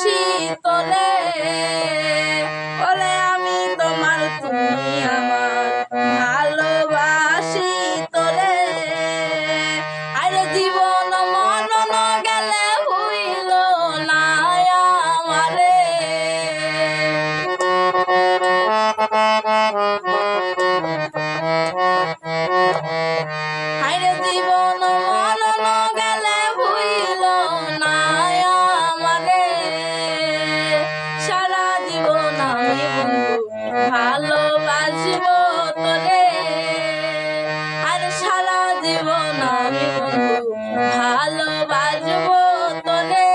ভালোবাসি তোরে, ওরে আমি তোমার তুমি আমার ভালোবাসি তোরে। আরে জীবন মরণ গেলে হইল না আমারে। আরে জীবন মরণ গেলে হইল না আমারে। সারা জীবন আমি বন্ধু ভালোবাসবো তোরে, আর সারা জীবন আমি বন্ধু ভালোবাসবো তোরে।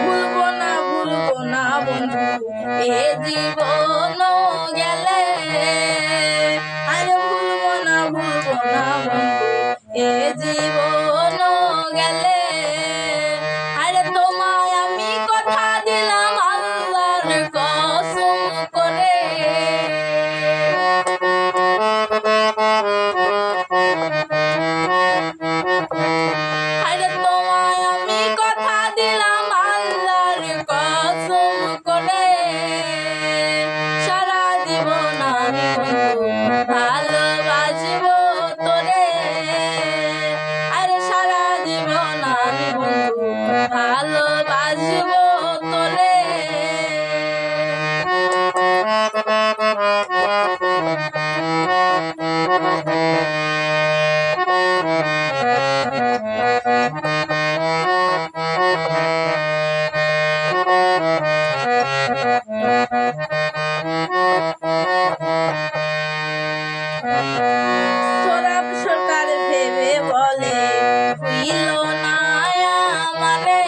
ভুলবো না বন্ধু এ জীবন গেলে, আরে ভুলবো না বন্ধু এ জীবন গেলে। আরে তোমায় আমি কথা দিলাম আল্লাহর কসম করে। আরে তোমায় আমি কথা দিলাম আল্লাহর কসম করে। সারা জীবন আমি বন্ধু ভালোবাসবো তোরে, আরে সারা জীবন আমি বন্ধু ভালোবাসবো তোরে। সরব সরকার ভেবে বলে হইল না আমারে,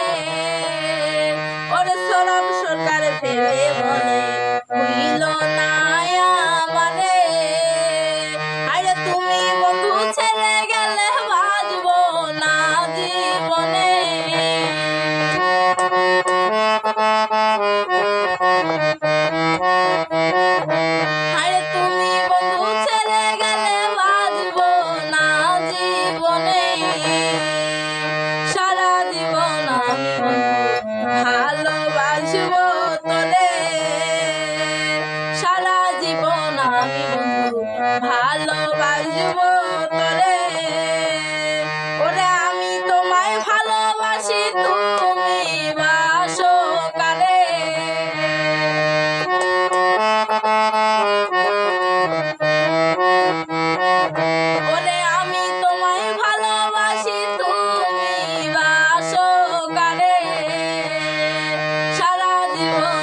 ওরে সরব সরকার ভেবে বলে হইল না আমারে। আরে তুমি বন্ধু ছেড়ে গেলে বাঁচবো না জীবনে। আরে তুমি বন্ধু ছেড়ে গেলে বাঁচবো না জীবনে। সারা জীবন আমি বন্ধু ভালোবাসবো তোরে, সারা জীবন আমি বন্ধু ভালোবাসবো তোরে। ওরে আমি তোমায় ভালোবাসি তুমি বাসো কারে। ওরে আমি তোমায় ভালোবাসি তুমি বাসো কারে। সারা জীবন